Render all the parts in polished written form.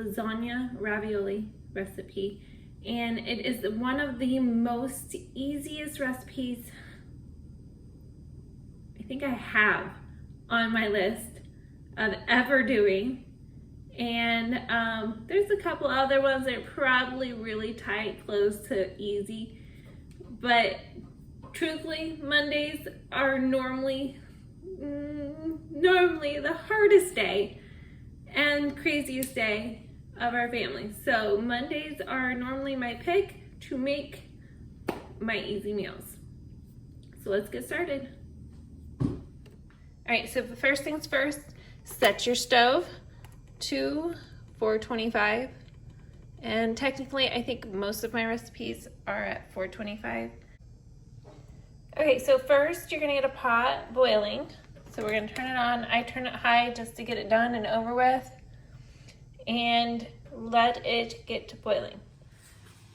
lasagna ravioli recipe, and it is one of the most easiest recipes I think I have on my list of ever doing. And there's a couple other ones that are probably really tight, close to easy, but truthfully, Mondays are normally the hardest day and craziest day of our family. So Mondays are normally my pick to make my easy meals. So let's get started. All right, so first things first, set your stove to 425. And technically, I think most of my recipes are at 425. Okay, so first you're gonna get a pot boiling. So we're gonna turn it on. I turn it high just to get it done and over with. And let it get to boiling.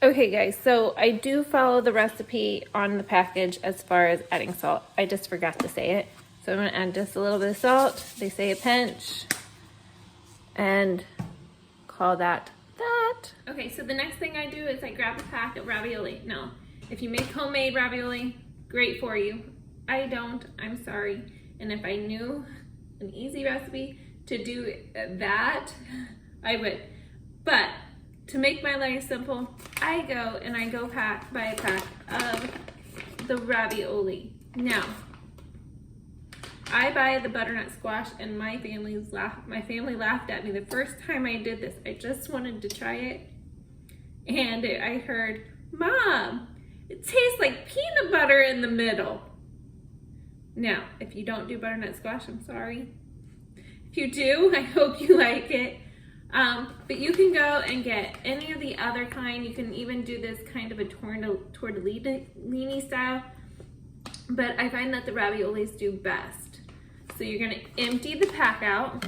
Okay guys, so I do follow the recipe on the package as far as adding salt. I just forgot to say it. So I'm gonna add just a little bit of salt. They say a pinch. And call that that. Okay, so the next thing I do is I grab a pack of ravioli. Now, if you make homemade ravioli, great for you. I don't, I'm sorry. And if I knew an easy recipe to do that, I would. But to make my life simple, I go and I go buy a pack of the ravioli. Now, I buy the butternut squash, and my family laughed at me the first time I did this. I just wanted to try it, and I heard, "Mom, it tastes like peanut butter in the middle." Now, if you don't do butternut squash, I'm sorry. If you do, I hope you like it. But you can go and get any of the other kind. You can even do this kind of a tortellini style. But I find that the raviolis do best. So you're gonna empty the pack out.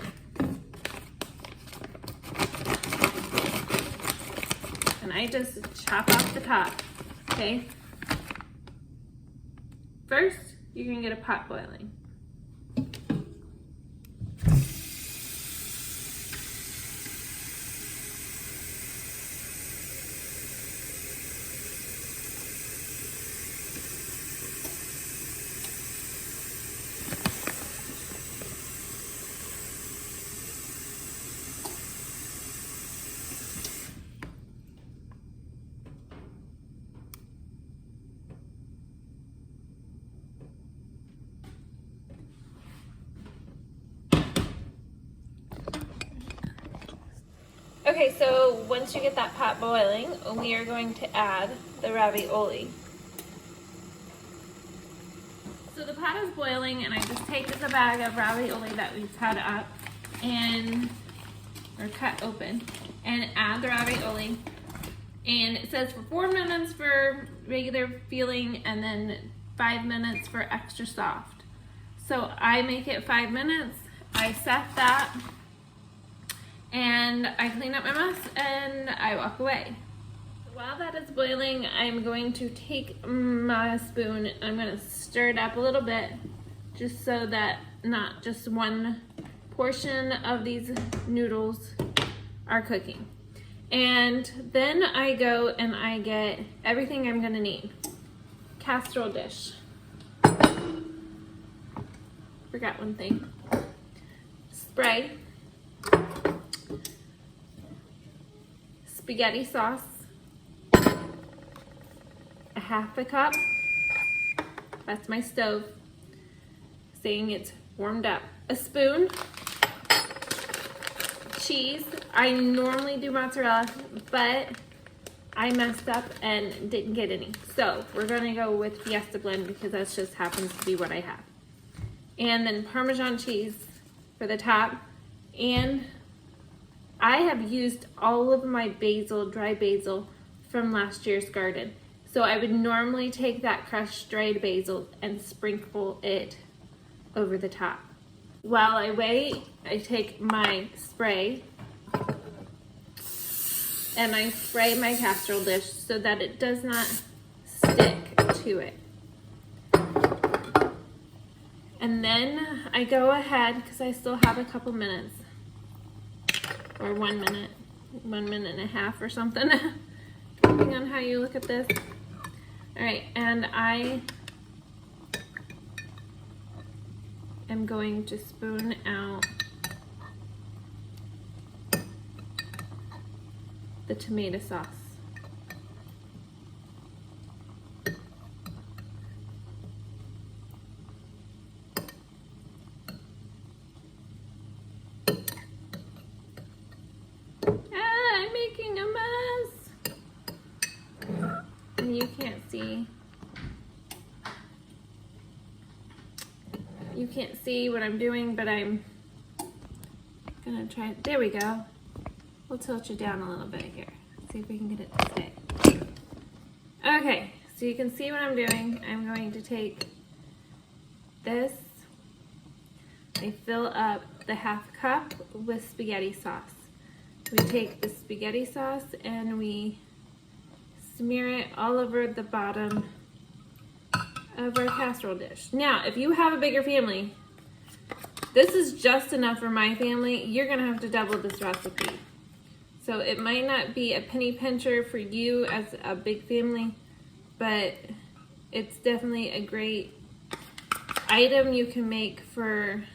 And I just chop off the top, okay? First, you're gonna get a pot boiling. Okay, so once you get that pot boiling, we are going to add the ravioli. So the pot is boiling, and I just take the bag of ravioli that we've cut up or cut open, and add the ravioli. And it says for 4 minutes for regular feeling, and then 5 minutes for extra soft. So I make it 5 minutes. I set that. And I clean up my mess and I walk away. While that is boiling, I'm going to take my spoon, I'm going to stir it up a little bit, just so that not just one portion of these noodles are cooking. And then I go and I get everything I'm going to need. Casserole dish. Forgot one thing. Spray. Spaghetti sauce, a half a cup, that's my stove saying it's warmed up, a spoon, cheese. I normally do mozzarella, but I messed up and didn't get any. So we're gonna go with Fiesta blend because that just happens to be what I have. And then Parmesan cheese for the top, and I have used all of my basil, dry basil, from last year's garden. So I would normally take that crushed dried basil and sprinkle it over the top. While I wait, I take my spray and I spray my casserole dish so that it does not stick to it. And then I go ahead, because I still have a couple minutes, or 1 minute, 1.5 minutes or something, depending on how you look at this. All right, and I am going to spoon out the tomato sauce. I'm making a mess. And you can't see what I'm doing, but I'm gonna try. There we go. We'll tilt you down a little bit here. See if we can get it to stay. Okay, so you can see what I'm doing. I'm going to take this. I fill up the 1/2 cup with spaghetti sauce. We take the spaghetti sauce and we smear it all over the bottom of our casserole dish. Now, if you have a bigger family, this is just enough for my family. You're gonna have to double this recipe. So it might not be a penny pincher for you as a big family, but it's definitely a great item you can make for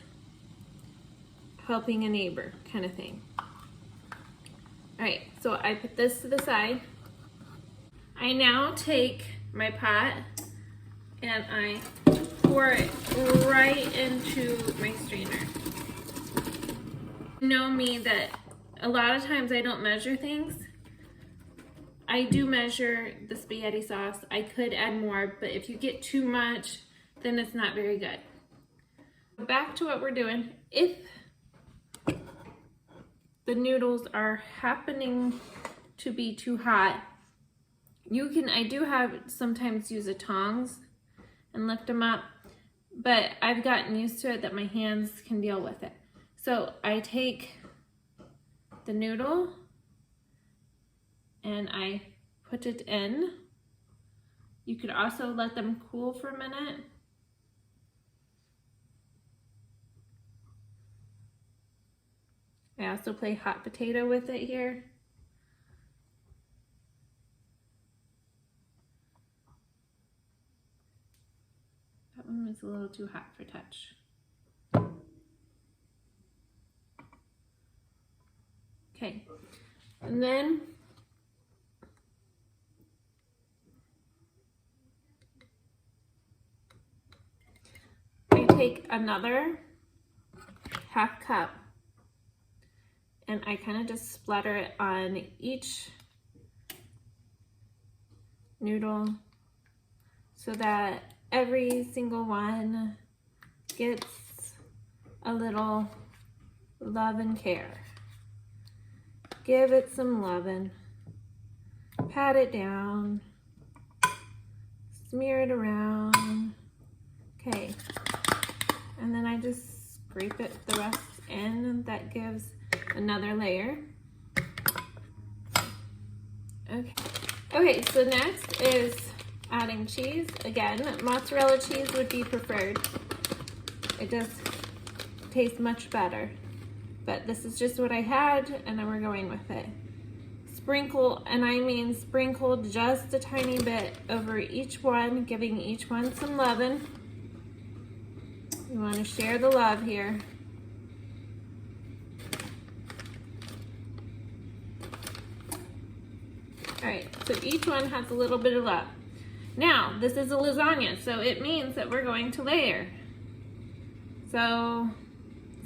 helping a neighbor kind of thing. All right, so I put this to the side. I now take my pot and I pour it right into my strainer. You know me that a lot of times I don't measure things. I do measure the spaghetti sauce. I could add more, but if you get too much, then it's not very good. Back to what we're doing. If the noodles are happening to be too hot, I do sometimes use a tongs and lift them up, but I've gotten used to it that my hands can deal with it. So I take the noodle and I put it in. You could also let them cool for a minute. I also play hot potato with it here. That one was a little too hot for touch. Okay, and then I take another 1/2 cup and I kind of just splatter it on each noodle so that every single one gets a little love and care. Give it some loving, pat it down, smear it around. Okay, and then I just scrape it the rest in, and that gives another layer. Okay, so next is adding cheese. Again, mozzarella cheese would be preferred. It does taste much better, but this is just what I had, and then we're going with it. Sprinkle, and I mean sprinkle just a tiny bit over each one, giving each one some loving. You want to share the love here. All right, so each one has a little bit of love. Now, this is a lasagna, so it means that we're going to layer. So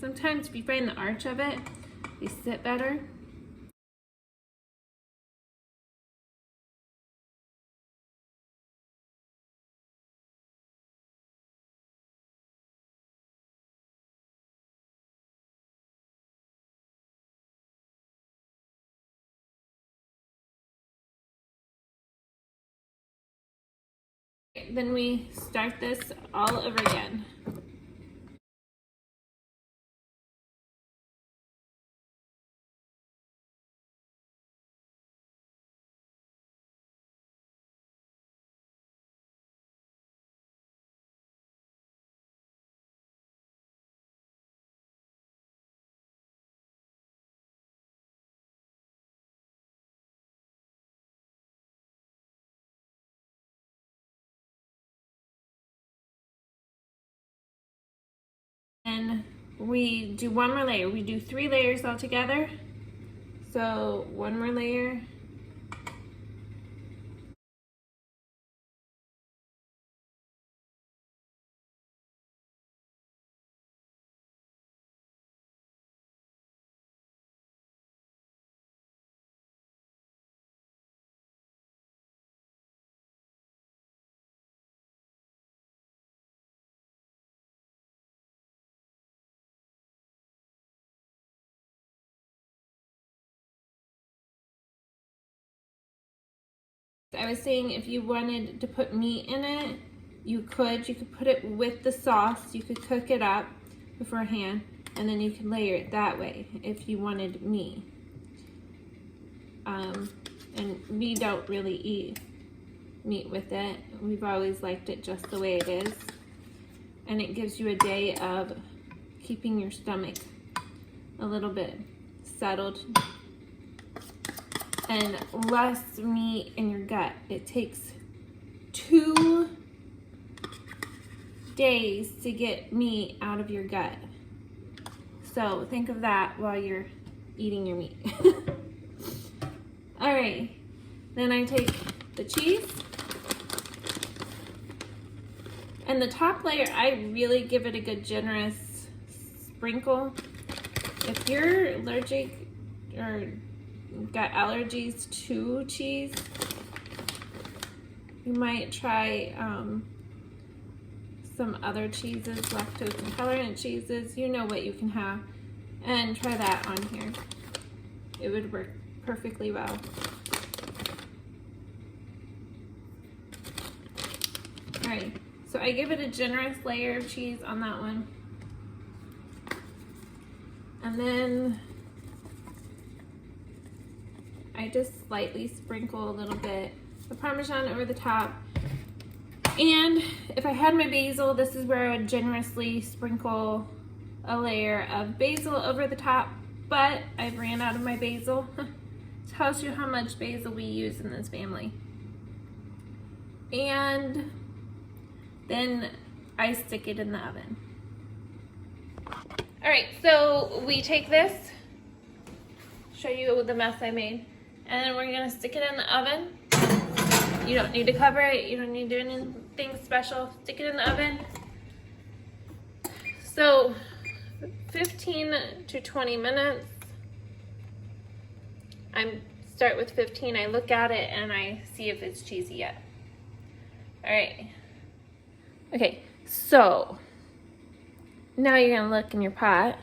sometimes if you find the arch of it, they sit better. Then we start this all over again. And we do one more layer. We do 3 layers all together. So one more layer. I was saying if you wanted to put meat in it, you could put it with the sauce, you could cook it up beforehand, and then you could layer it that way if you wanted meat. And we don't really eat meat with it. We've always liked it just the way it is. And it gives you a day of keeping your stomach a little bit settled and less meat in your gut. It takes 2 days to get meat out of your gut. So think of that while you're eating your meat. All right, then I take the cheese. And the top layer, I really give it a good generous sprinkle. If you're allergic or got allergies to cheese, you might try some other cheeses, lactose intolerant cheeses. You know what you can have, and try that on here. It would work perfectly well. All right, so I give it a generous layer of cheese on that one, and then I just slightly sprinkle a little bit of Parmesan over the top. And if I had my basil, this is where I would generously sprinkle a layer of basil over the top, but I ran out of my basil. Tells you how much basil we use in this family. And then I stick it in the oven. All right, so we take this, show you the mess I made, and then we're gonna stick it in the oven. You don't need to cover it, you don't need to do anything special. Stick it in the oven. So 15 to 20 minutes. I start with 15, I look at it and I see if it's cheesy yet. All right. Okay, so now you're gonna look in your pot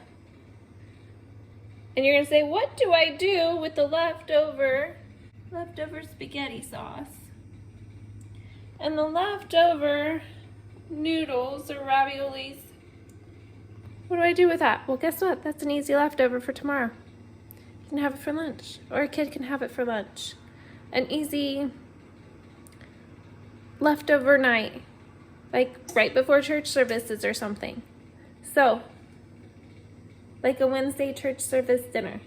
and you're gonna say, what do I do with the leftover spaghetti sauce and the leftover noodles or raviolis? What do I do with that? Well, guess what? That's an easy leftover for tomorrow. You can have it for lunch, or a kid can have it for lunch. An easy leftover night, like right before church services or something. So, like a Wednesday church service dinner.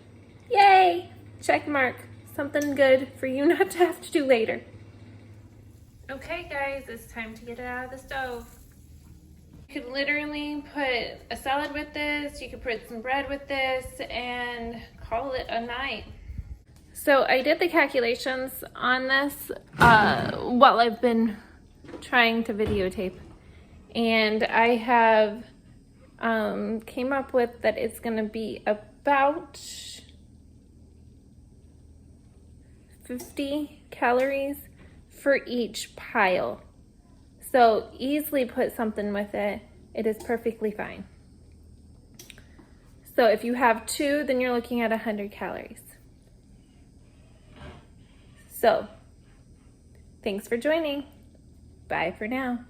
Yay! Check mark. Something good for you not to have to do later. Okay guys, it's time to get it out of the stove. You could literally put a salad with this, you could put some bread with this, and call it a night. So I did the calculations on this while I've been trying to videotape, and I have came up with that it's going to be about 50 calories for each pile. So easily put something with it. It is perfectly fine. So if you have 2, then you're looking at 100 calories. So thanks for joining. Bye for now.